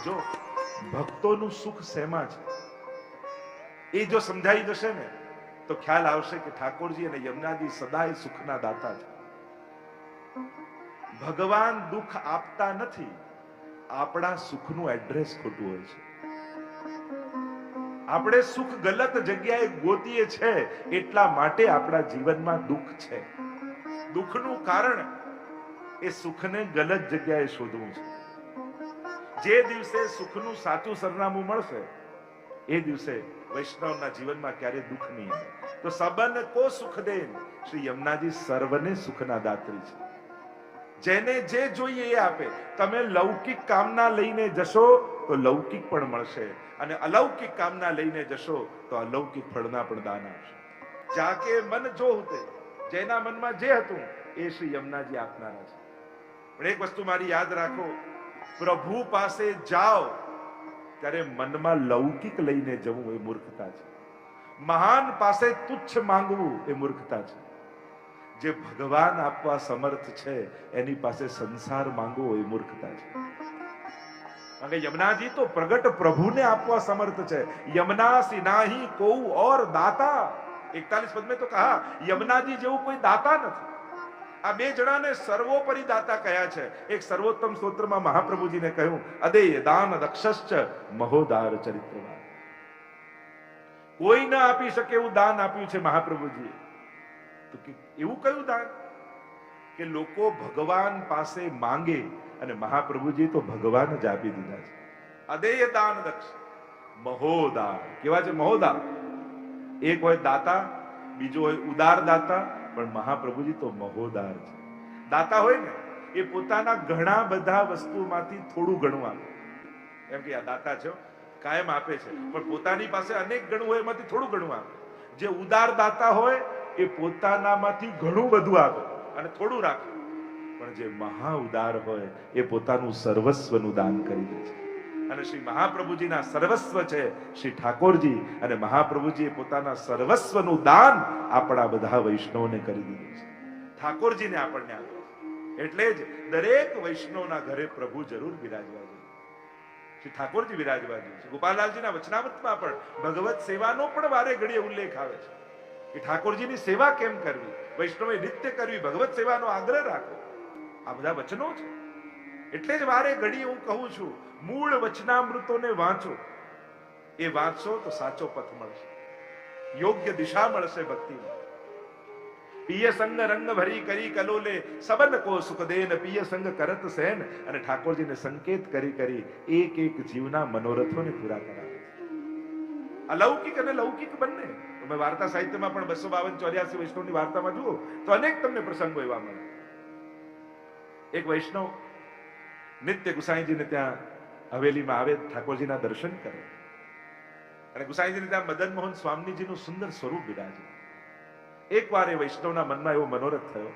જો ભક્તોનું સુખ શેમાં છે એ જો સમજાઈ જશે ને તો ખ્યાલ આવશે કે ઠાકોરજી અને યમુનાજી સદાય સુખના દાતા છે. ભગવાન દુઃખ આપતા નથી, આપણા સુખનું એડ્રેસ ખોટું હોય છે. આપણે સુખ ગલત જગ્યાએ ગોતીએ છે, એટલા માટે આપણા જીવનમાં દુઃખ છે. દુઃખનું કારણ એ સુખને ગલત જગ્યાએ શોધવું છે. જે દિવસે સુખનું સાચું સરનામું મળશે એ દિવસે વૈષ્ણવના જીવનમાં ક્યારે દુઃખ નહીં આવે. તો સબન કો સુખ દે, શ્રી યમુનાજી સર્વને સુખના દાત્રી છે. જેને જે જોઈએ એ આપે. તમે લૌકિક કામના લઈને જશો તો લૌકિક પણ મળશે, અને અલૌકિક કામના લઈને જશો તો અલૌકિક ફળના પણ દાન આપશે. જાકે મન જો હોતે, જેના મનમાં જે હતું એ શ્રી યમુનાજી આપનારા છે. પણ એક વસ્તુ મારી યાદ રાખો, પ્રભુ પાસે જાઓ ત્યારે મનમાં લૌકિક લઈને જવું એ મૂર્ખતા છે. મહાન પાસે તુચ્છ માંગવું એ મૂર્ખતા છે. જે ભગવાન આપવા સમર્થ છે એની પાસે સંસાર માંગવો એ મૂર્ખતા છે. કારણ કે યમુનાજી તો પ્રગટ પ્રભુને આપવા સમર્થ છે. યમુના સિનાહી કોઉ ઓર દાતા. 41 પદ में તો કહા યમુનાજી જેવું કોઈ દાતા નથી. આ બે જણાને સર્વોપરી દાતા કયા છે. એક સર્વોત્તમ સ્તોત્રમાં મહાપ્રભુજીને કહ્યું, અદેય દાન દક્ષશ્ચ મહોદાર ચરિત્રવાન. કોઈ ના આપી શકે એવું દાન આપ્યું છે મહાપ્રભુજીએ. તો એવું કયું દાન કે લોકો ભગવાન પાસે માંગે, અને મહાપ્રભુજી તો ભગવાન જ આપી દીધા છે. અદેય દાન દક્ષ મહોદાર. કેવા છે મહોદાર? એક હોય દાતા, બીજો હોય ઉદાર દાતા, પણ મહાપ્રભુજી તો મહોદાર છે. દાતા હોય ને એ પોતાના ઘણા બધા વસ્તુમાંથી થોડું ઘણું આપે. એમ કે આ દાતા છે, કાયમ આપે છે, પણ પોતાની પાસે અનેક ગણું હોય એમાંથી થોડું ઘણું આપે. જે ઉદાર દાતા હોય એ પોતાનામાંથી ઘણું બધું આપે અને થોડું રાખે. પણ જે મહા ઉદાર હોય એ પોતાનું સર્વસ્વનું દાન કરી દે છે. અને શ્રી મહાપ્રભુજીના સર્વસ્વ છે શ્રી ઠાકોરજી, અને મહાપ્રભુજીએ પોતાના સર્વસ્વનું દાન આપણા બધા વૈષ્ણવને કરી દીધું છે. ઠાકોરજીને આપણને આપ્યું. એટલે જ દરેક વૈષ્ણવના ઘરે પ્રભુ જરૂર બિરાજવા જોઈએ. શ્રી ઠાકોરજી બિરાજવા જોઈએ. ગોપાલલાલજીના વચનામૃતમાં પણ ભગવત સેવાનો પણ વારે ઘડીએ ઉલ્લેખ આવે છે કે ઠાકોરજીની સેવા કેમ કરવી, વૈષ્ણવે નિત્ય કરવી, ભગવત સેવાનો આગ્રહ રાખવો. આ બધા વચનો છે. એટલે જ વારે ઘડી હું કહું છું, મૂળ વચનામૃતોને વાંચો. એ વાંચો તો સાચો પથ મળશે, યોગ્ય દિશા મળશે ભક્તિમાં. પિય સંગ રંગ ભરી કરી કલોલે, સબન કો સુખ દેન પિય સંગ કરત સેન. અને ઠાકોરજીને સંકેત કરી કરી એક એક જીવના મનોરથોને પૂરા કરાવે. અલૌકિક અને લૌકિક બંને. તમે વાર્તા સાહિત્યમાં પણ 252-84 વૈષ્ણવની વાર્તામાં જુઓ તો અનેક તમને પ્રસંગો એવા મળે. એક વૈષ્ણવ નિત્ય ગુસાઈજીને ત્યાં હવેલીમાં આવે, ઠાકોરજીના દર્શન કરે, અને ગુસાઈજીને ત્યાં મદન મોહન સ્વામીજીનું સુંદર સ્વરૂપ બિરાજે. એકવાર એ વૈષ્ણવના મનમાં એવો મનોરથ થયો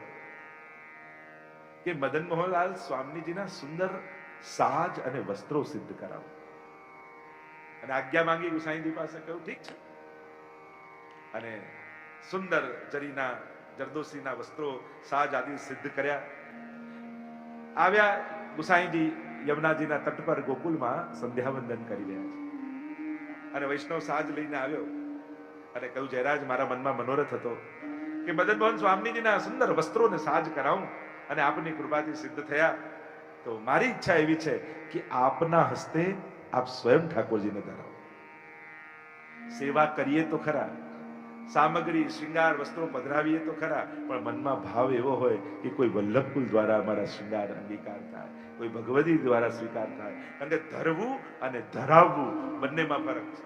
કે મદન મોહનલાલ સ્વામીજીના સુંદર સાજ અને વસ્ત્રો સિદ્ધ કરાવો. અને આજ્ઞા માંગી ગુસાઈજી પાસે. કહ્યું ઠીક છે. અને સુંદર જરીના જરદોશીના વસ્ત્રો સાજ આદિ સિદ્ધ કર્યા. આવ્યા ગુસાઈજી યમુનાજીના તટ પર ગોકુલમાં સંધ્યાવંદન કરી રહ્યા છે, અને વૈષ્ણવ સાજ લઈને આવ્યો અને કહ્યું, જયરાજ, મારા મનમાં મનોરથ હતો કે મદન મોહન સ્વામીજીના સુંદર વસ્ત્રોને સાજ કરાવું, અને આપની કૃપાથી સિદ્ધ થયા. તો મારી ઈચ્છા એવી છે કે આપના હસ્તે આપ સ્વયં ઠાકોરજીને ધરાવો. સેવા કરીએ તો ખરા, સામગ્રી શૃંગાર વસ્ત્રો પધરાવીએ તો ખરા, પણ મનમાં ભાવ એવો હોય કે કોઈ વલ્લભકુલ દ્વારા અમારા શૃંગાર અંગીકાર થાય, કોઈ ભગવદી દ્વારા સ્વીકાર થાય. કારણ કે ધરવું અને ધરાવવું બંનેમાં ફરક છે.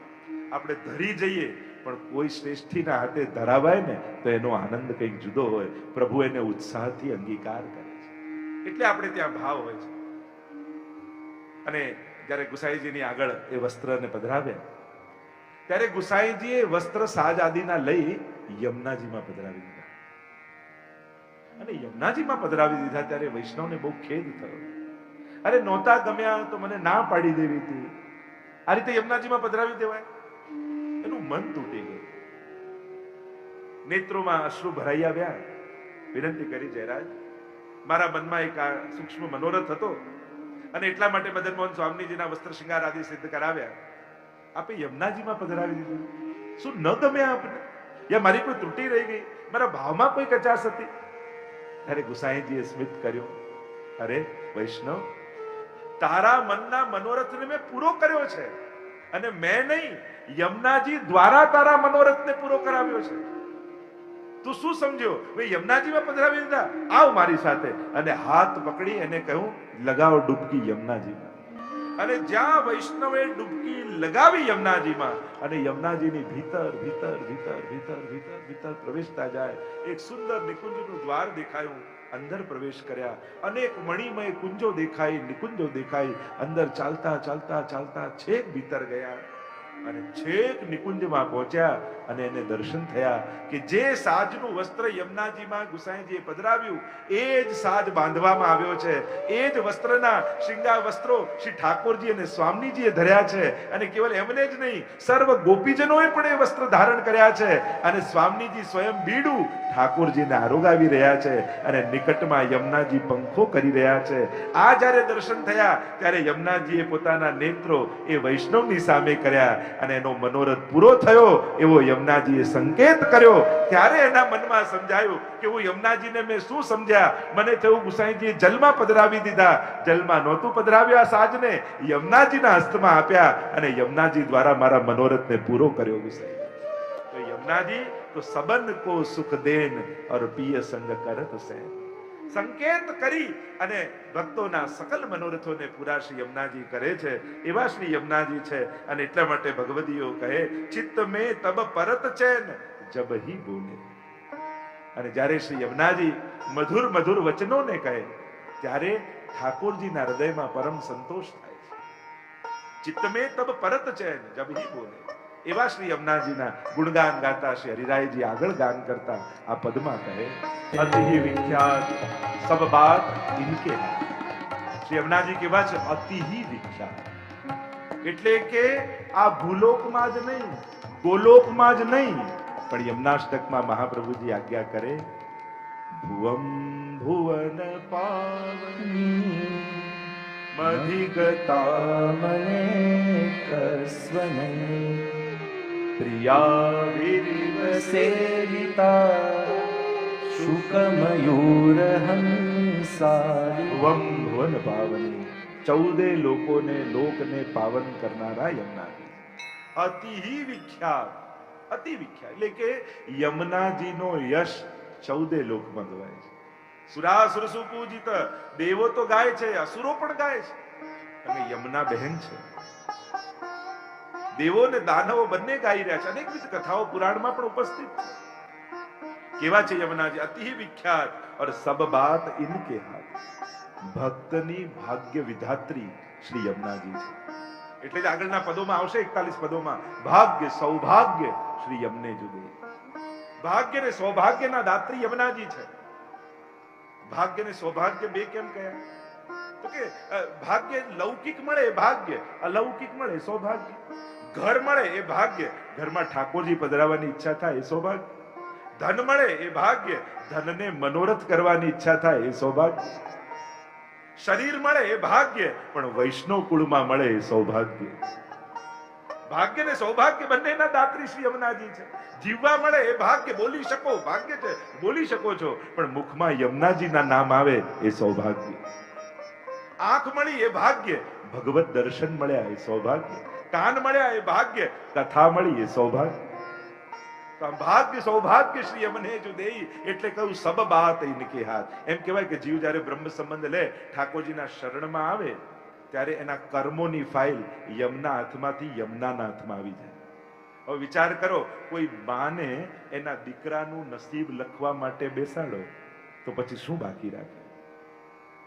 આપણે ધરી જઈએ પણ કોઈ શ્રેષ્ઠીના હાથે ધરાવાય ને તો એનો આનંદ કંઈક જુદો હોય. પ્રભુ એને ઉત્સાહથી અંગીકાર કરે છે, એટલે આપણે ત્યાં ભાવ હોય છે. અને જ્યારે ગુસાઈજીની આગળ એ વસ્ત્રને પધરાવ્યા ત્યારે ગુસાઈજીએ વસ્ત્ર સાજ આદિના લઈ યમુનાજીમાં પધરાવી દીધા. અને યમુનાજીમાં પધરાવી દીધા ત્યારે વૈષ્ણવને બહુ ખેદ થયો. અરે નહોતા ગમ્યા તો મને ના પાડી દેવી હતી, આ રીતે યમુનાજીમાં પધરાવી દેવાય? એનું મન તૂટી ગયું. નેત્રોમાં અશ્રુ ભરાઈ આવ્યા. વિનંતી કરી, જયરાજ, મારા મનમાં એક સૂક્ષ્મ મનોરથ હતો અને એટલા માટે મદન મોહન સ્વામીજીના વસ્ત્ર શૃંગાર આદિ સિદ્ધ કરાવ્યા. આપે યમુનાજીમાં પધરાવી દીધું. શું ન ગમે આપને? યા મારી કોઈ ત્રુટિ રહી ગઈ? મારા ભાવમાં કોઈ કચાશ હતી? ત્યારે ગુસાઈજીએ સ્મિત કર્યો, અરે વૈષ્ણવ, તારા મનના મનોરથને મેં પૂરો કર્યો છે, અને મેં નહીં, યમુનાજી દ્વારા તારા મનોરથને પૂરો કરાવ્યો છે. તું શું સમજ્યો? ભાઈ યમુનાજીમાં પધરાવી દીધા, આવ મારી સાથે. અને હાથ પકડી એને કહ્યું, લગાવો ડૂબકી યમુનાજીમાં. અને જ્યાં વૈષ્ણવે ડૂબકી લગાવી યમુનાજીમાં, અને યમુનાજીની ભીતર ભીતર ભીતર ભીતર ભીતર ભીતર પ્રવેશતા જાય એક સુંદર નિકુંજનું દ્વાર દેખાયું. અંદર પ્રવેશ કર્યા, અનેક મણિમય કુંજો દેખાઈ, નિકુંજો દેખાઈ. અંદર ચાલતા ચાલતા ચાલતા છેક ભીતર ગયા, અને છેક નિકુંજમાં પહોંચ્યા. અને એને દર્શન થયા કે જે સાજનું વસ્ત્ર યમુનાજીમાં ગુસાઈજીએ પધરાવ્યું એ જ સાજ બાંધવામાં આવ્યો છે. એ જ વસ્ત્રના શૃંગાર વસ્ત્રો શ્રી ઠાકોરજી અને સ્વામીજીએ ધર્યા છે. અને કેવલ એમને જ નહીં, સર્વ ગોપીજનોએ પણ એ વસ્ત્ર ધારણ કર્યા છે. અને સ્વામીજી સ્વયં બીડું ઠાકોરજીને આરોગાવી રહ્યા છે, અને નિકટમાં યમુનાજી પંખો કરી રહ્યા છે. આ જ્યારે દર્શન થયા ત્યારે યમુનાજીએ પોતાના નેત્રો એ વૈષ્ણવની સામે કર્યા, અને એનો મનોરથ પૂરો થયો એવો યમુનાજીએ સંકેત કર્યો. ત્યારે એના મનમાં સમજાયું કે હું યમુનાજીને મેં શું સમજ્યા? મને થયું ગુસાઈજીએ જલમાં પધરાવી દીધા. જલમાં નહોતું પધરાવ્યા સાજને, યમુનાજીના હસ્તમાં આપ્યા, અને યમુનાજી દ્વારા મારા મનોરથને પૂરો કર્યો. ગુસાઈ તો યમુનાજી તો સબન કો સુખ દેન और पिय संग करत से સંકેત કરી અને ભક્તોના સકલ મનોરથોને પૂરા શ્રી યમુનાજી કરે છે. એવા શ્રી યમુનાજી છે. અને એટલા માટે ભગવદીઓ કહે, ચિત્ત મેં તબ પરત ચેન જબ હી બોલે. અને જ્યારે શ્રી યમુનાજી મધુર મધુર વચનોને કહે ત્યારે ઠાકોરજીના હૃદયમાં પરમ સંતોષ થાય છે. ચિત્ત મેં તબ પરત ચેન જબ હી બોલે. એવા શ્રી યમુનાજીના ગુણગાન ગાતા શ્રી હરિરાયજી આગળ ગાન કરતા આ પદમાં કહે, અતિ વિખ્યાત સબ બાત ઇનકે. શ્રી યમુનાજી કેવા છે? અતિ વિખ્યાત. એટલે કે આ ભૂલોકમાં જ નહીં, ગોલોકમાં જ નહીં, પણ યમુનાષ્ટકમાં મહાપ્રભુજી આજ્ઞા કરે, ભુવમ ભુવન પાવની મધિગતા મને કસ્વને પ્રિયા વિરિવ સેવિતા શુકમયુર હંસારી. ભુવમ ભુવન પાવની, 14 લોકોને લોકને પાવન કરનારા યમુનાજી. અતિ વિખ્યાત, અતિ વિખ્યાત. એટલે કે યમુનાજીનો યશ 14 લોકમાં ગવાય છે. સુરાસુર સુપૂજિત, દેવો તો ગાય છે, અસુરો પણ ગાય છે. અને યમુના બહેન છે. દેવો ને દાનવો બંને ગાઈ રહ્યા છે. અનેકવિધ કથાઓ પુરાણમાં પણ ઉપસ્થિત છે. કેવા છે યમુનાજી? અતિ વિખ્યાત. और सब बात इनके हाथ. ભક્તની ભાગ્ય વિધાત્રી શ્રી યમુનાજી છે. એટલે જ આગળના પદોમાં આવશે, 41 પદોમાં, ભાગ્ય સૌભાગ્ય શ્રી યમને જુદે. ભાગ્ય ને સૌભાગ્યના દાત્રી યમુનાજી છે. ભાગ્ય ને સૌભાગ્ય બે કેમ કહ્યા? તો કે ભાગ્ય લૌકિક મળે એ ભાગ્ય, અલૌકિક મળે સૌભાગ્ય. ઘર મળે એ ભાગ્ય, ઘરમાં ઠાકોરજી પધરાવવાની ઈચ્છા થાય એ સૌભાગ્ય. ધન મળે એ ભાગ્ય, ધનને મનોરથ કરવાની ઈચ્છા થાય એ સૌભાગ્ય. શરીર મળે એ ભાગ્ય, પણ વૈષ્ણવ કુળમાં મળે એ સૌભાગ્ય. ભાગ્ય ને સૌભાગ્ય બંનેના દાત્રી શ્રી યમુનાજી છે. જીવવા મળે એ ભાગ્ય, બોલી શકો, ભાગ્ય છે, બોલી શકો છો, પણ મુખમાં યમુનાજીના નામ આવે એ સૌભાગ્ય. આંખ મળી એ ભાગ્ય, ભગવત દર્શન મળ્યા એ સૌભાગ્ય. કાન મળ્યા એ ભાગ્ય, કથા મળી એ સૌભાગ્ય. ભાગ્ય સૌભાગ્ય શ્રી યમને જો દેઈ. એટલે કહ્યું સબ બાત ઇનકે હાથ. એમ કહેવાય કે જીવ જ્યારે બ્રહ્મ સંબંધ લે, ઠાકોરજીના શરણમાં આવે, ત્યારે એના કર્મોની ફાઇલ યમના હાથમાંથી યમુનાના હાથમાં આવી જાય. હવે વિચાર કરો, કોઈ બાને એના દીકરાનું નસીબ લખવા માટે બેસાડો તો પછી શું બાકી રાખે?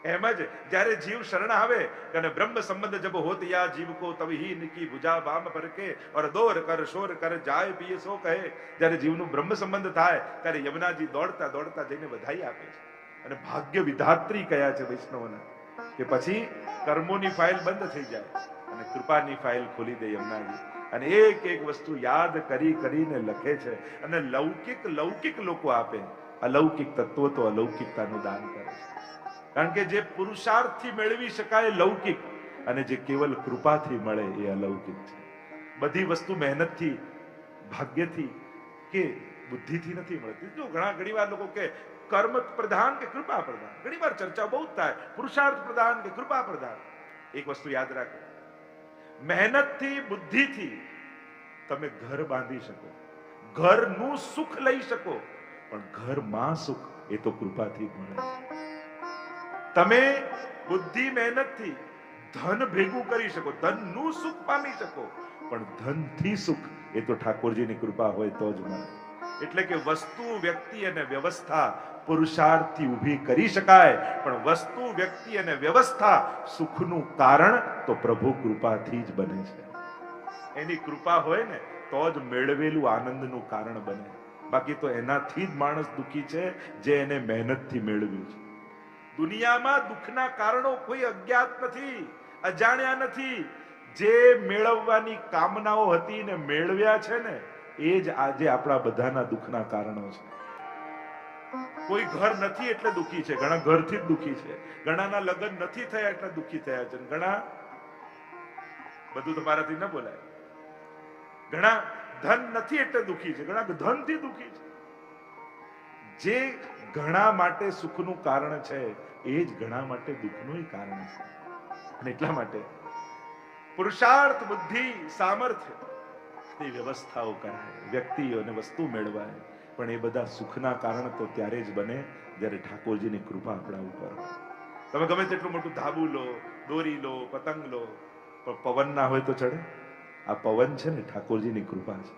એમ જ જ્યારે જીવ શરણ આવે અને બ્રહ્મ સંબંધ જબ હોત યા જીવ કો તબહી નિકી ભુજા બામ પર કે ઓર દોર કર શોર કર જાય પીએ સો કહે. જ્યારે જીવનું બ્રહ્મ સંબંધ થાય ત્યારે યમુનાજી દોડતા દોડતા જઈને વધાઈ આપે છે. અને ભાગ્ય વિધાત્રી કયા છે વૈષ્ણવના, કે પછી કર્મોની ફાઇલ બંધ થઈ જાય અને કૃપાની ફાઇલ ખોલી દે યમુનાજી. અને એક એક વસ્તુ યાદ કરી કરીને લખે છે. અને લૌકિક લોકો આપે, અલૌકિક તત્વો તો અલૌકિકતાનું દાન કરે છે. કારણ કે જે પુરુષાર્થથી મેળવી શકાય લૌકિક, અને જે કેવલ કૃપાથી મળે એ અલૌકિક છે. બધી વસ્તુ મહેનતથી, ભાગ્યથી કે બુદ્ધિથી નથી મળતી. જો ઘણીવાર લોકો કે કર્મ પ્રધાન કે કૃપા પ્રધાન, ઘણીવાર ચર્ચા બહુ થાય પુરુષાર્થ પ્રધાન કે કૃપા પ્રધાન. એક વસ્તુ યાદ રાખો, મહેનતથી, બુદ્ધિથી તમે ઘર બાંધી શકો, ઘરનું સુખ લઈ શકો, પણ ઘરમાં સુખ એ તો કૃપાથી જ મળે છે. તમે બુદ્ધિ મહેનતથી ધન ભેગું કરી શકો, ધનનું સુખ પામી શકો, પણ ધનથી સુખ એ તો ઠાકોરજીની કૃપા હોય તો જ મળે. એટલે કે વસ્તુ, વ્યક્તિ અને વ્યવસ્થા પુરુષાર્થથી ઊભી કરી શકાય, પણ વસ્તુ, વ્યક્તિ અને વ્યવસ્થા સુખનું કારણ તો પ્રભુ કૃપાથી જ બને છે. એની કૃપા હોય ને તો જ મેળવેલું આનંદનું કારણ બને. બાકી તો એનાથી જ માણસ દુઃખી છે જે એને મહેનતથી મેળવ્યું છે. દુનિયામાં દુઃખના કારણો કોઈ અજ્ઞાત નથી, અજાણ્યા નથી. જે મેળવવાની કામનાઓ હતી ને મેળવ્યા છે ને એ જ આજે આપણા બધાના દુઃખના કારણો છે. કોઈ ઘર નથી એટલે દુઃખી છે, ઘણા ઘરથી જ દુઃખી છે, ઘણાના લગ્ન નથી થયા એટલે દુઃખી થયા છે, ઘણા, બધું તમારાથી ન બોલાય, ઘણા ધન નથી એટલે દુઃખી છે, ઘણા ધનથી દુઃખી છે. જે ઘણા માટે સુખનું કારણ છે એ જ ઘણા માટે દુઃખનું કારણ છે. અને એટલા માટે પુરુષાર્થ, બુદ્ધિ, સામર્થ્ય એ વ્યવસ્થાઓ કરાય, વ્યક્તિઓ અને વસ્તુ મેળવાય, પણ એ બધા સુખના કારણ તો ત્યારે જ બને જ્યારે ઠાકોરજીની કૃપા આપણા ઉપર હોય. તમે ગમે તેટલું મોટું ધાબુ લો, દોરી લો, પતંગ લો, પણ પવન ના હોય તો ચડે? આ પવન છે ને ઠાકોરજીની કૃપા છે.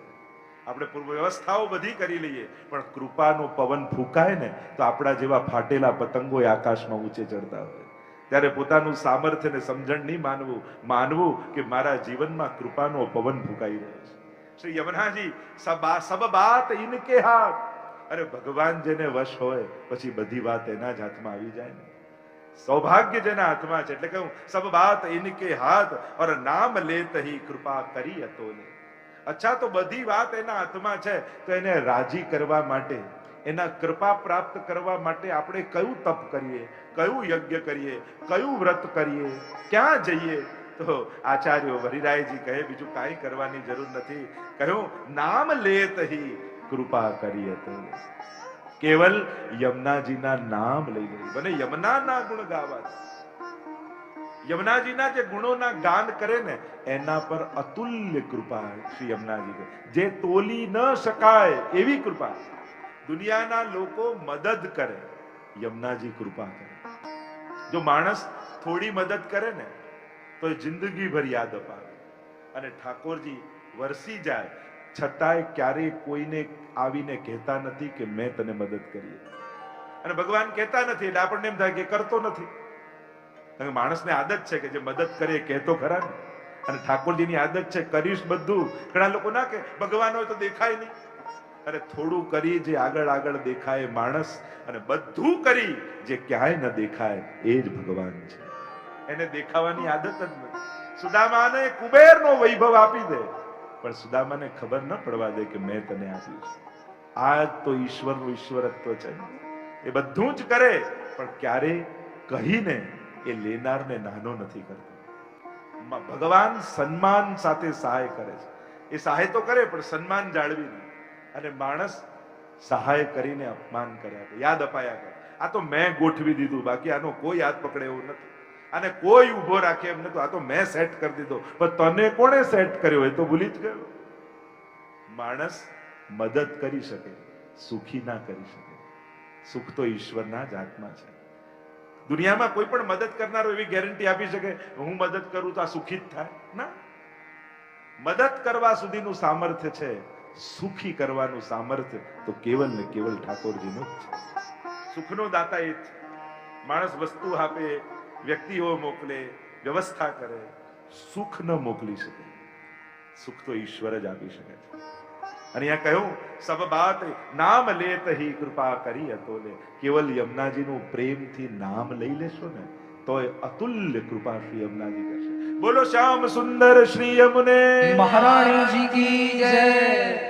આપણે પૂર્વ વ્યવસ્થાઓ બધી કરી લઈએ, પણ કૃપાનો પવન ફૂંકાય ને તો આપણા જેવા ફાટેલા પતંગો આકાશમાં ઊંચે ચડતા હોય. ત્યારે પોતાનું સામર્થ્ય ને સમજણ નહીં માનવું કે મારા જીવનમાં કૃપાનો પવન ફૂંકાઈ રહ્યો છે. શ્રી યમુનાજી સબ બાત ઇનકે હાથ. અરે ભગવાન જેને વશ હોય પછી બધી વાત એના જ હાથમાં આવી જાય ને. સૌભાગ્ય જેના હાથમાં છે. એટલે કહું સબ બાત ઇનકે હાથ ઓર નામ લેત હી કૃપા કરી અતોલે. અચ્છા, તો બધી વાત એના હાથમાં છે, તો એને રાજી કરવા માટે, એના કૃપા પ્રાપ્ત કરવા માટે આપણે કયું તપ કરીએ, કયું યજ્ઞ કરીએ, કયું વ્રત કરીએ, ક્યાં જઈએ? તો આચાર્ય વરિરાયજી કહે બીજું કાંઈ કરવાની જરૂર નથી. કહ્યું નામ લેત હી કૃપા કરી અતોલે. કેવલ યમુનાજીના નામ લઈ લેવું, બને યમુનાના ગુણ ગાવા. યમુનાજીના જે ગુણોના ગાન કરે ને એના પર અતુલ્ય કૃપા શ્રી યમુનાજી કહે, જે તોલી ન શકાય એવી કૃપા. દુનિયાના લોકો મદદ કરે, યમુનાજી કૃપા કરે. જો માણસ થોડી મદદ કરે ને તો જિંદગી ભર યાદ અપાવે, અને ઠાકોરજી વરસી જાય છતાંય ક્યારેય કોઈને આવીને કહેતા નથી કે મેં તને મદદ કરી. અને ભગવાન કહેતા નથી એટલે આપણને એમ થાય કે કરતો નથી. માણસને આદત છે કે જે મદદ કરે એ કહેતો ખરા ને. અને ઠાકોરજીની આદત છે કરીશ બધું. ઘણા લોકો ના કે ભગવાન હોય તો દેખાય નહીં. અરે થોડું કરી જે આગળ આગળ દેખાય માણસ, અને બધું કરી જે ક્યાંય ન દેખાય એ જ ભગવાન છે. એને દેખાવાની આદત જ નથી. સુદામાને કુબેરનો વૈભવ આપી દે, પણ સુદામાને ખબર ન પડવા દે કે મેં તને આપ્યું છે. આ તો ઈશ્વરનું ઈશ્વરત્વ છે. એ બધું જ કરે પણ ક્યારે કહીને એ લેનારને નાનો નથી કરતો. ભગવાન સન્માન સાથે સહાય કરે છે. એ સહાય તો કરે પણ સન્માન જાળવીને. અને માણસ સહાય કરીને અપમાન કર્યા કરે, યાદ અપાયા કરે. આ તો મેં ગોઠવી દીધું, બાકી આનો કોઈ યાદ પકડે એવું નથી, આને કોઈ ઉભો રાખે એમ નતું, આ તો મેં સેટ કરી દીધો. પણ તને કોણે સેટ કર્યો એ તો ભૂલી જ ગયો. માણસ મદદ કરી શકે, સુખી ના કરી શકે. સુખ તો ઈશ્વરના જ હાથમાં છે. દુનિયામાં કોઈ પણ મદદ કરનારો એવી ગેરંટી આપી શકે હું મદદ કરું તો આ સુખી જ થાય? ના. મદદ કરવા સુધીનું સામર્થ્ય છે, સુખી કરવાનું સામર્થ્ય તો કેવલ ને કેવલ ઠાકોરજીનું જ છે. સુખનો દાતા એ જ છે. માણસ વસ્તુ આપે, વ્યક્તિઓ મોકલે, વ્યવસ્થા કરે, સુખ ન મોકલી શકે. સુખ તો ઈશ્વર જ આપી શકે છે. અને અહીંયા કહ્યું સબ બાત નામ લેત હી કૃપા કરી અતોલે. કેવલ યમુનાજીનું પ્રેમથી નામ લઈ લેશો ને તો અતુલ્ય કૃપા શ્રી યમુનાજી કરશે. બોલો શ્યામ સુંદર શ્રી યમુને महारानी जी की जय।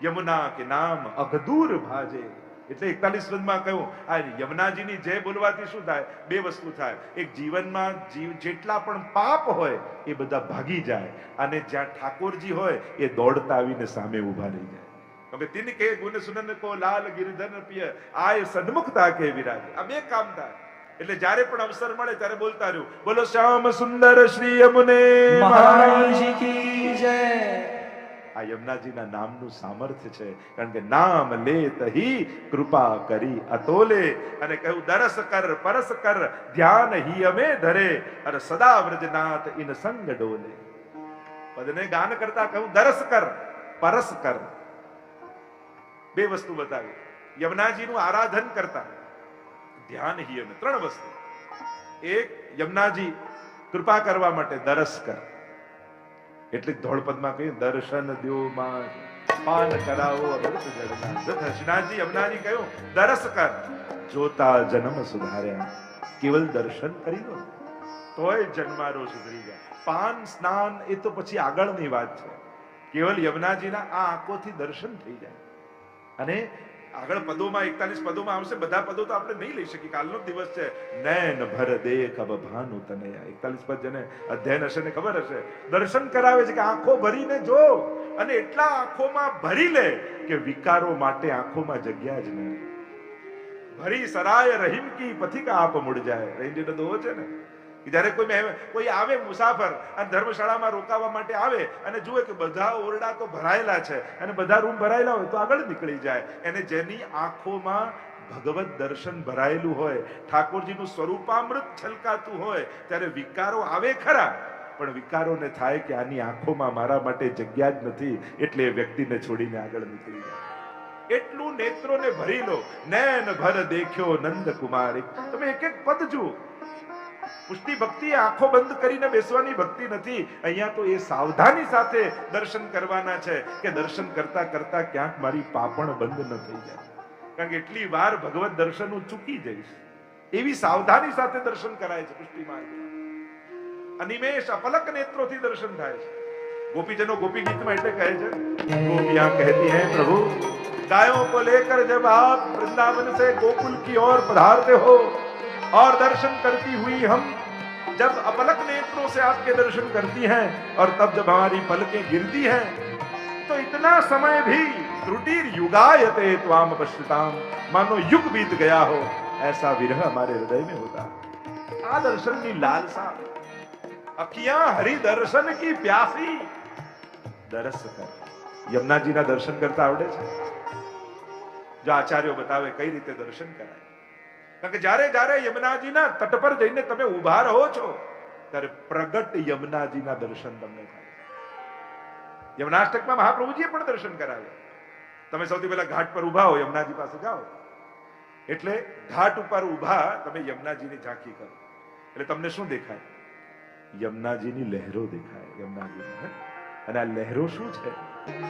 यमुना के नाम अघदूर भाजे, એટલે 41 પદમાં કહ્યું આ યમુનાજીની જય બોલવાથી શું થાય? બે વસ્તુ થાય. એક જીવનમાં જેટલા પણ પાપ હોય એ બધા ભાગી જાય, અને જ્યાં ઠાકોરજી હોય એ દોડતા આવીને સામે ઊભા રહી જાય. કે તિન કે ગુણ સુનન કો લાલ ગિરધર પિય આય સન્મુખતા કે વિરાજ. આ બે કામ થાય. એટલે જ્યારે પણ અવસર મળે ત્યારે બોલતા રહ્યું, બોલો શ્યામ સુંદર શ્રી યમુને મહારાજ કી જય. આ યમુનાજીના નામનું સામર્થ્ય છે, કારણ કે નામ લેત હી કૃપા કરી અતોલે. અને કહ્યું દરસ કર પરસ કર ધ્યાન હી અમે ધરે, અને સદા વ્રજનાથ ઇન સંગ ડોલે. પદને ગાન કરતા કહ્યું દરસ કર પરસ કર. બે વસ્તુ બતાવી. યમુનાજીનું આરાધન કરતા ધ્યાન હી અમે, ત્રણ વસ્તુ. એક, યમુનાજી કૃપા કરવા માટે દરસ કર. એટલે ધોળપદમાં કહ્યું દર્શન દ્યો માં પાન કરાવો અમૃત જળના. દર્શનાજી યમુનાજી કહ્યું દરસ કર, જોતા જન્મ સુધાર્યા. કેવલ દર્શન કરી લો તોય જન્મારો સુધરી જાય. પાન સ્નાન એ તો પછી આગળની વાત છે. કેવલ યમુનાજીના આ આંખોથી દર્શન થઈ જાય. અને આગળ પદોમાં 41 પદોમાં આવશે. બધા પદો તો આપણે નહીં લઈ શકીએ, કાલનો દિવસ છે. નૈન ભર દેખ અબ ભાનુ તનયા. 41 પદ જેને અધ્યયન હશે ને ખબર હશે, દર્શન કરાવે છે કે આંખો ભરીને જો, અને એટલા આંખોમાં ભરી લે કે વિકારો માટે આંખોમાં જગ્યા જ ન રહે. ભરી સરાય રહીમ કી પથિક આપ મુડ જાય. રહીમજીનો દોહો છે ને, જયારે કોઈ આવે મુસાફર અને ધર્મશાળામાં રોકાવા માટે આવે અને જુએ કે બધા ઓરડા તો ભરાયેલા છે અને બધા રૂમ ભરાયેલા હોય તો આગળ નીકળી જાય. એને જેની આંખોમાં ભગવત દર્શન ભરાયેલું હોય, ઠાકોરજીનું સ્વરૂપામૃત છલકાતું હોય, ત્યારે વિકારો આવે ખરા, પણ વિકારોને થાય કે આની આંખોમાં મારા માટે જગ્યા જ નથી, એટલે એ વ્યક્તિને છોડીને આગળ નીકળી જાય. એટલું નેત્રોને ભરી લો. નૈન ભર દેખ્યો નંદ કુમાર. તમે એક એક પદ જુઓ. પુષ્ટિ ભક્તિ આંખો બંધ કરીને બેસવાની ભક્તિ નથી. અહીંયા તો એ સાવધાની સાથે દર્શન કરવાના છે કે દર્શન કરતા કરતા ક્યાંક મારી પાપણ બંધ ન થઈ જાય, કારણ કે એટલી વાર ભગવત દર્શન હું ચૂકી જઈશ. એવી સાવધાની સાથે દર્શન કરાય છે પુષ્ટિ માર્ગ. અનિમેષ અપલક નેત્રોથી દર્શન થાય છે. ગોપીજનો ગોપી ગીતમાં એટલે કહે છે, ગોપિયાं કહેતી हैं प्रभु गायों को लेकर जब आप वृंदावन से गोकुल की ओर पधारते हो और दर्शन करती हुई हम जब अपलक नेत्रों से आपके दर्शन करती हैं और तब जब हमारी पलकें गिरती हैं तो इतना समय भी त्रुटि युगायते त्वाम पश्यताम, मानो युग बीत गया हो ऐसा विरह हमारे हृदय में होता. आ दर्शन की लालसा, अखियां हरि दर्शन की प्यासी. दरस कर. યમુનાજીના દર્શન કરતા આવડે છે? જો આચાર્યો બતાવે કઈ રીતે દર્શન કરાય. કારણ કે જ્યારે જ્યારે યમુનાજીના તટ પર જઈને તમે ઉભા રહો છો ત્યારે પ્રગટ યમુનાજીના દર્શન તમને થાય. યમુનાષ્ટકમાં મહાપ્રભુજીએ પણ દર્શન કરાવ્યા. તમે સૌથી પહેલા ઘાટ પર ઉભા હો, યમુનાજી પાસે જાઓ, એટલે ઘાટ ઉપર ઉભા તમે યમુનાજીની ઝાંખી કરો, એટલે તમને શું દેખાય? યમુનાજીની લહેરો દેખાય. યમુનાજી અને આ લહેરો શું છે?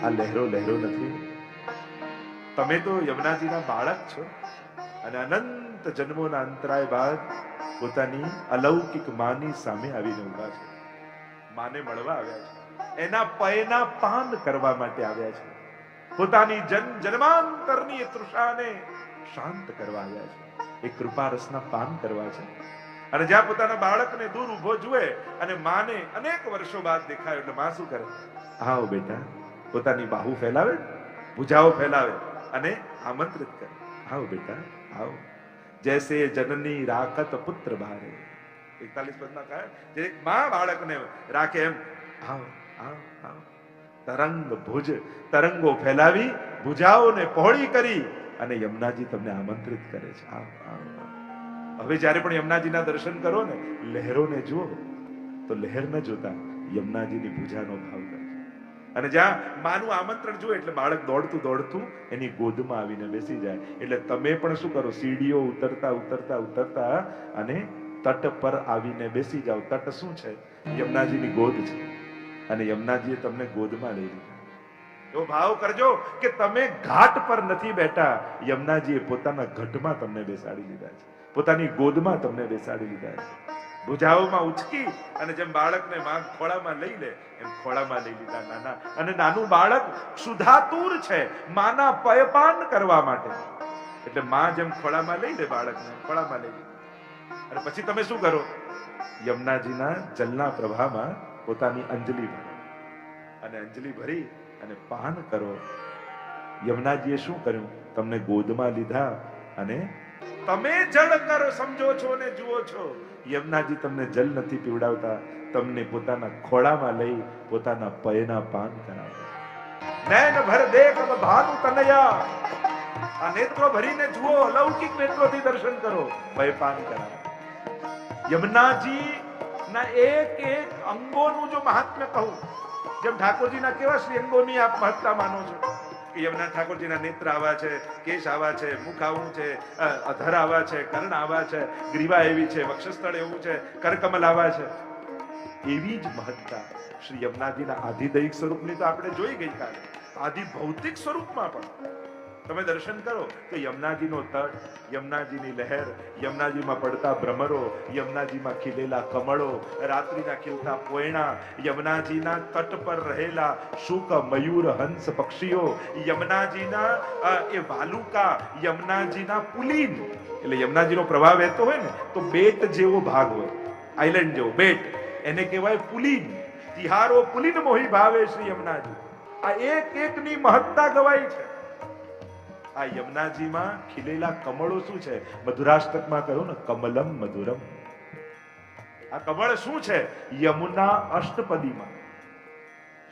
આ લહેરો નથી. તમે તો યમુનાજીના બાળક છો અને અનંત જન્મોના અંતરાય બાદ પોતાની અલૌકિક માની સામે આવીને ઉભા છે. માને મળવા આવ્યા છે, એના પયના પાન કરવા માટે આવ્યા છે, પોતાની જન્માંતરની તૃષાને શાંત કરવા આવ્યા છે, એ કૃપા રસના પાન કરવા છે. અને જ્યાં પોતાના બાળકને દૂર ઉભો જુએ અને માને અનેક વર્ષો બાદ દેખાય એટલે માં શું કરે? આવો બેટા. પોતાની બાહુ ફેલાવે, ભુજાઓ ફેલાવે અને આમંત્રિત કરે, આવો બેટા આવો. જૈસે જનની રાખત પુત્ર બારે. 41 પદમાં કહે જે માં બાળકને રાખે એમ, આવો આવો આવો. તરંગ ભુજ, તરંગો ફેલાવી, ભુજાઓને પહોળી કરી અને યમુનાજી તમને આમંત્રિત કરે છે, આવો આવો. હવે જ્યારે પણ યમુનાજીના દર્શન કરો ને, લહેરોને જુઓ તો લહેર ન જોતા યમુનાજીની ભુજાનો ભાવ કરે. અને જ્યાં માનું આમંત્રણ જુએ એટલે બાળક દોડતું દોડતું એની ગોદમાં આવીને બેસી જાય. એટલે તમે પણ શું કરો? સીડીઓ ઉતરતા ઉતરતા ઉતરતા અને તટ પર આવીને બેસી જાઓ. તટ શું છે? યમુનાજીની ગોદ છે, અને યમુનાજીએ તમને ગોદમાં લઈ લીધા. એવો ભાવ કરજો કે તમે ઘાટ પર નથી બેઠા, યમુનાજીએ પોતાના ઘટમાં તમને બેસાડી લીધા છે, પોતાની ગોદમાં તમને બેસાડી લીધા છે. ભુજાઓમાં ઉચકી અને જેમ બાળકને માં ખોળામાં લઈ લે એમ ખોળામાં લઈ લીધા નાના. અને નાનું બાળક સુધાતુર છે માના પયપાન કરવા માટે. એટલે માં જેમ ખોળામાં લઈ લે બાળકને, ખોળામાં લઈ લે, અને પછી તમે શું કરો? યમુનાજીના જલના પ્રવાહમાં પોતાની અંજલિ ભરો અને અંજલિ ભરી અને પાન કરો. યમુનાજીએ શું કર્યું? તમને ગોદમાં લીધા અને તમે જળ કરો સમજો છો ને જુઓ છો. યમુનાજી તમને જલ નથી પીવડાવતા, તમને પોતાના ખોળામાં લઈ પોતાના પયના પાન કરાવે. નૈન ભર દેખ અબ ભાનુ તનયા, આ નેત્રો ભરીને જુઓ, અલૌકિક નેત્રોથી દર્શન કરો, પય પાન કરાવે. યમુનાજી ના એક એક અંગોનું જો મહાત્મ્ય કહું, જેમ ઠાકોરજીના કેવા શ્રી અંગોની આપ મહત્તા માનો છો કે યમુના ઠાકોરજીના નેત્ર આવા છે, કેશ આવા છે, મુખ આવું છે, અધર આવા છે, કર્ણ આવા છે, ગ્રીવા એવી છે, વક્ષસ્થળ એવું છે, કરકમલ આવા છે, એવી જ મહત્તા શ્રી યમુનાજીના આધિદૈહિક સ્વરૂપની તો આપણે જોઈ ગઈકાલે. આધિ ભૌતિક સ્વરૂપમાં પણ તમે દર્શન કરો તો યમુનાજીનો તટ, યમુનાજીની લહેર, યમુનાજીમાં પડતા ભ્રમરો, યમુનાજીમાં ખીલેલા કમળો, રાત્રિના ખીલતા પોયણા, યમુનાજીના તટ પર રહેલા શુક, મયુર, હંસ પક્ષીઓ, યમુનાજીના એ વાલુકા, યમુનાજીના પુલીન, એટલે યમુનાજીનો પ્રવાહ વહેતો હોય ને તો બેટ જેવો ભાગ હોય, આઈલેન્ડ જેવો બેટ, એને કહેવાય પુલીન. તિહારો પુલીન મોહી ભાવે શ્રી યમુનાજી. આ એક એકની મહત્તા ગવાઈ છે. આ યમુનાજીમાં ખીલેલા કમળો શું છે? મધુરાષ્ટકમાં કહ્યું ને, કમલમ મધુરમ. આ કમળ શું છે? યમુના અષ્ટપદીમાં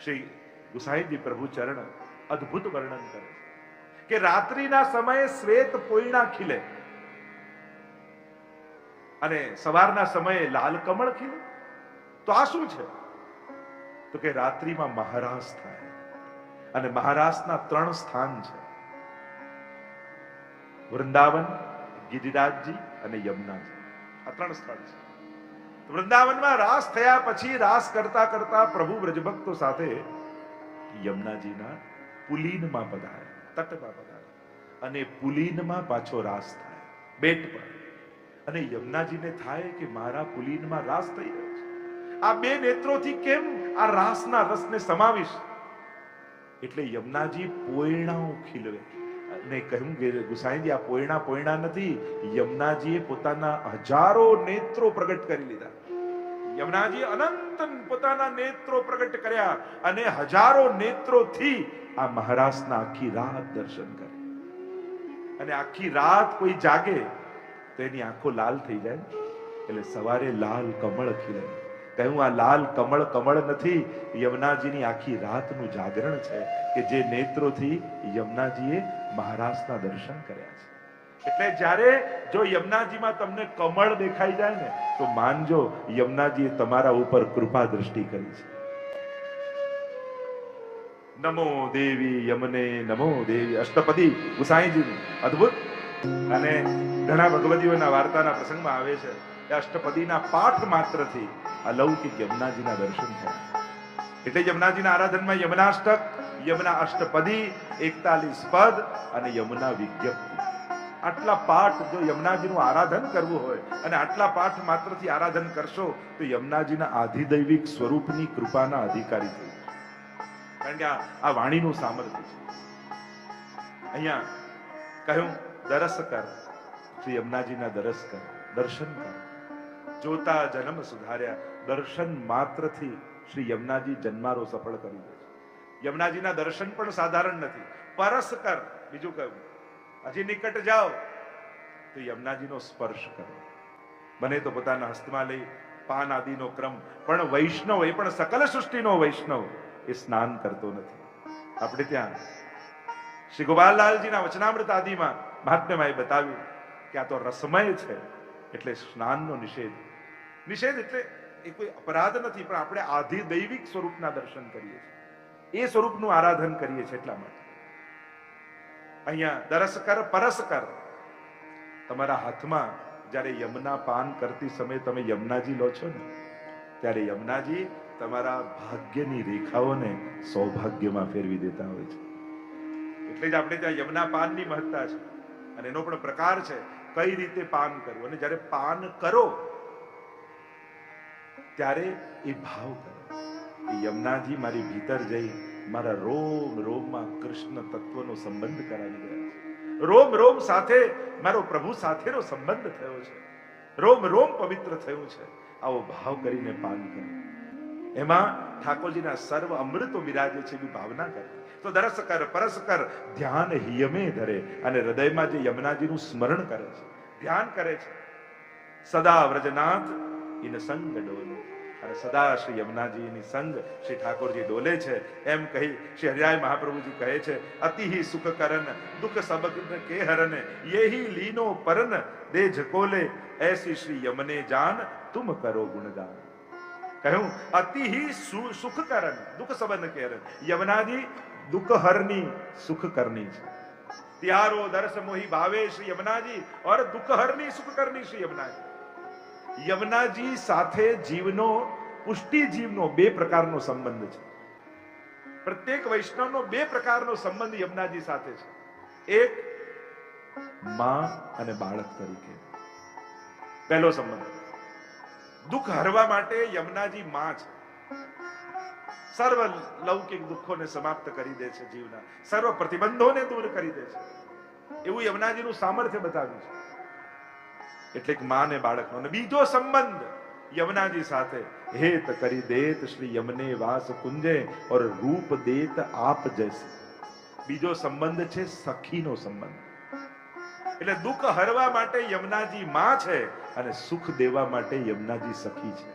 શ્રી ગુસાઈજી પ્રભુ ચરણ અદ્ભુત વર્ણન કરે કે રાત્રિના સમયે શ્વેત પોયણા ખીલે અને સવારના સમયે લાલ કમળ ખીલે. તો આ શું છે? તો કે રાત્રિમાં મહારાસ થાય, અને મહારાસના 3 સ્થાન છે: વૃંદાવન, ગિરિરાજજી અને યમુનાજી. આ 3 સ્થળ છે. વૃંદાવનમાં રાસ થયા પછી રાસ કરતા કરતા પ્રભુ વ્રજભક્તો સાથે યમુનાજીના પુલીનમાં પધારે, તટમાં પધારે, અને પુલીનમાં પાછો રાસ થાય બેટ પર. અને યમુનાજીને થાય કે મારા પુલીનમાં રાસ થઈ રહ્યો છે, આ 2 નેત્રોથી કેમ આ રાસના રસને સમાવીશ? એટલે યમુનાજી પોયણાઓ ખીલવે ને કહ્યું કે ગુસાઈજી આ પોયણા નથી, યમુનાજીએ પોતાના હજારો નેત્રો પ્રગટ કરી લીધા. યમુનાજી અનંત પોતાના નેત્રો પ્રગટ કર્યા અને હજારો નેત્રોથી આ મહારાજના આખી રાત દર્શન કરે. અને આખી રાત કોઈ જાગે તો એની આંખો લાલ થઈ જાય, એટલે સવારે લાલ કમળ ખીલે. કહ્યું આ લાલ કમળ નથી, યમુનાજીની આખી રાતનું જાગરણ છે કે જે નેત્રોથી યમુનાજીએ મહારાજના દર્શન કર્યા છે. એટલે જ્યારે જો યમુનાજીમાં તમને કમળ દેખાઈ જાય ને તો માનજો યમુનાજીએ તમારા ઉપર કૃપા દ્રષ્ટિ કરી છે. નમો દેવી યમને નમો દેવી અષ્ટપદી ગુસાઈજીની અદ્ભુત. અને ઘણા ભગવતીઓના વાર્તાના પ્રસંગમાં આવે છે કે અષ્ટપદીના પાઠ માત્રથી અલૌકિક યમુનાજીના દર્શન થયા. એટલે યમુનાજીના આરાધનમાં યમુનાષ્ટક, યમુના અષ્ટપદી, 41 પદ અને યમુના વિજ્ઞપ્તિ, આટલા પાઠ જો યમુનાજીનું આરાધન કરવું હોય અને આટલા પાઠ માત્રથી આરાધન કરશો તો યમુનાજીના આધિદૈવિક સ્વરૂપની કૃપાના અધિકારી થઈ જશો. કારણ કે આ વાણીનું સામર્થ્ય છે. અહીંયા કહ્યું દરસ કર, શ્રી યમુનાજીના દરસ કર, દર્શન કર. જોતા જન્મ સુધાર્યા. દર્શન માત્રથી શ્રી યમુનાજી જન્મારો સફળ કરી દે છે. યમુનાજીના દર્શન પણ સાધારણ નથી. પરસ કર, બીજું કહ્યું હજી નિકટ જાઓ તો યમુનાજીનો સ્પર્શ કરો. બને તો પોતાના હસ્તમાં લઈ પાન આદિનો ક્રમ. પણ વૈષ્ણવ, એ પણ સકલ સૃષ્ટિનો વૈષ્ણવ, એ સ્નાન કરતો નથી. આપણે ત્યાં શ્રી ગોપાલલાલજીના વચનામૃત આદિમાં મહાત્મ્યમાં એ બતાવ્યું કે આ તો રસમય છે, એટલે સ્નાનનો નિષેધ. નિષેધ એટલે એ કોઈ અપરાધ નથી, પણ આપણે આધિદૈવિક સ્વરૂપના દર્શન કરીએ છીએ, એ સ્વરૂપનું આરાધન કરીએ છીએ. એટલા માટે અહીંયા દરસ કર, પરસ કર. તમારા હાથમાં જ્યારે યમુના પાન કરતી સમયે તમે યમુનાજી લો છો ને, ત્યારે યમુનાજી તમારા ભાગ્યની રેખાઓને સૌભાગ્યમાં ફેરવી દેતા હોય છે. એટલે જ આપણે ત્યાં યમુના પાનની મહત્તા છે અને એનો પણ પ્રકાર છે કઈ રીતે પાન કરવું. અને જ્યારે પાન કરો ત્યારે એ ભાવ કરો કે યમુનાજી મારી ભીતર જઈ મારા રોમ રોમમાં કૃષ્ણ તત્વનો સંબંધ કરાવી રહ્યા છે. રોમ રોમ સાથે મારો પ્રભુ સાથેનો સંબંધ થયો છે, રોમ રોમ પવિત્ર થયું છે, આવો ભાવ કરીને પાન કરે. એમાં ઠાકોરજીના સર્વ અમૃતો બિરાજે છે એવી ભાવના કરે તો દરસ કર પરસ કર ધ્યાન હિયમે ધરે, અને હૃદયમાં જે યમુનાજીનું સ્મરણ કરે છે, ધ્યાન કરે છે. સદા વ્રજનાથ ઇન સંગ ડોલે, અને સદા શ્રી યમુનાજીની સંગ શ્રી ઠાકોરજી ડોલે છે. એમ કહી શ્રી હરિરાય મહાપ્રભુજી કહે છે, અતિહિ સુખ કરન દુઃખ સબક કે હરન, યેહી લીનો પરન દે ઝકોલે, એસી શ્રી યમને જાન તુમ કરો ગુણગાન. કહ્યું અતિહિ સુખ કરન દુઃખ સબન કે હરન, યમુનાજી દુઃખ હરની સુખ કરની છે. ત્યારો દર્શ મોહી ભાવે શ્રી યમુનાજી और દુઃખ હરની સુખ કરની શ્રી યમુનાજી. યમુનાજી સાથે જીવનો, પુષ્ટિ જીવનો બે પ્રકારનો સંબંધ છે. પ્રત્યેક વૈષ્ણવનો બે પ્રકારનો સંબંધ યમુનાજી સાથે છે. એક માં અને બાળક તરીકે પહેલો સંબંધ. દુઃખ હરવા માટે યમુનાજી માં છે. સર્વ લૌકિક દુઃખોને સમાપ્ત કરી દે છે, જીવના સર્વ પ્રતિબંધોને દૂર કરી દે છે, એવું યમુનાજીનું સામર્થ્ય બતાવ્યું છે. એટલે કે માં ને બાળકનો. અને બીજો સંબંધ યમુનાજી સાથે, હેત કરી દેત શ્રી યમને વાસ કુંજે और रूप देत आप जैसे. બીજો સંબંધ છે સખીનો સંબંધ. એટલે દુઃખ હરવા માટે યમુનાજી માં છે અને સુખ દેવા માટે યમુનાજી સખી છે.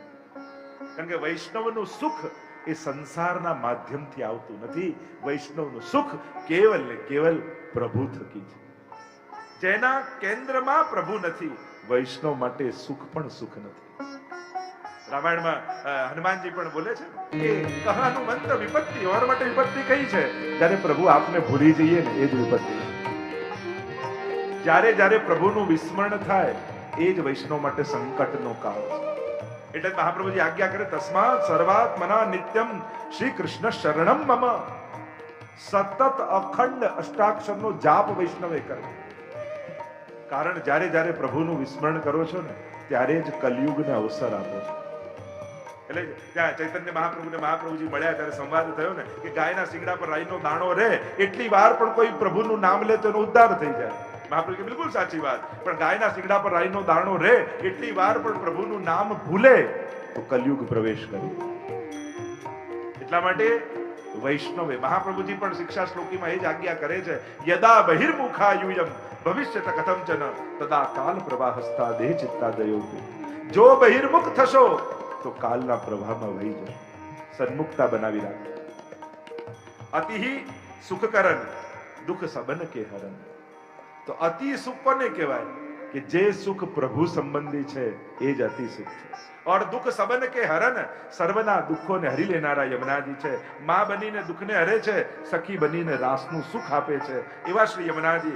કારણ કે વૈષ્ણવનું સુખ એ સંસારના માધ્યમથી આવતું નથી. વૈષ્ણવનું સુખ કેવલ ને કેવલ પ્રભુ થકી છે. જેના કેન્દ્રમાં પ્રભુ નથી, વૈષ્ણવ માટે સુખ પણ સુખ નથી. રામાયણમાં હનુમાનજી પણ બોલે છે કે કહાનું મંત્ર વિપત્તિ, ઓર માટે વિપત્તિ કઈ છે? જ્યારે પ્રભુ આપને ભૂલી જઈએ ને એ જ વિપત્તિ છે. જ્યારે જ્યારે પ્રભુનું વિસ્મરણ થાય એ જ વૈષ્ણવ માટે સંકટનો કાળ છે. એટલે મહાપ્રભુજી આજ્ઞા કરે, તસ્માત સર્વાત્મના નિત્યમ શ્રી કૃષ્ણ શરણમ મમ. સતત અખંડ અષ્ટાક્ષરનો જાપ વૈષ્ણવે કરવો. કારણ જ્યારે જ્યારે પ્રભુનું વિસ્મરણ કરો છો ને ત્યારે જ કલયુગને અવસર આપો છો. એટલે ત્યાં ચૈતન્ય મહાપ્રભુજી મળ્યા ત્યારે સંવાદ થયો ને કે ગાયના શિંગડા પર રાઈનો દાણો રહે એટલી વાર પણ કોઈ પ્રભુનું નામ લે તો એનો ઉદ્ધાર થઈ જાય. મહાપ્રભુ બિલકુલ સાચી વાત. પણ ગાયના શિંગડા પર રાઈનો દાણો રહે એટલી વાર પણ પ્રભુનું નામ ભૂલે તો કલયુગ પ્રવેશ કરે. એટલા માટે વૈષ્ણવે, મહાપ્રભુજી પણ શિક્ષા શ્લોકીમાં એ જ આજ્ઞા કરે છે, યદા બહિર્મુખા યુયમ ભવિષ્યત કથંચન તદા કાલ પ્રવાહસ્તા દેહ ચિત્તાદયો. જો બહિર્મુખ થશો તો કાલના પ્રવાહમાં વહી જશો. સન્મુખતા બનાવી રાખો. અતિહિ સુખ કરન દુઃખ સબન કે હરન. તો અતિ સુખ કોને કહેવાય? કે જે સુખ પ્રભુ સંબંધી છે એ જ અતિ સુખ છે. और दुख सबन के हरन, સર્વના દુઃખોને હરી લેનારા યમુનાજી છે. માં બનીને દુઃખને હરે છે, સખી બનીને રાસનું સુખ આપે છે. એવા શ્રી યમુનાજી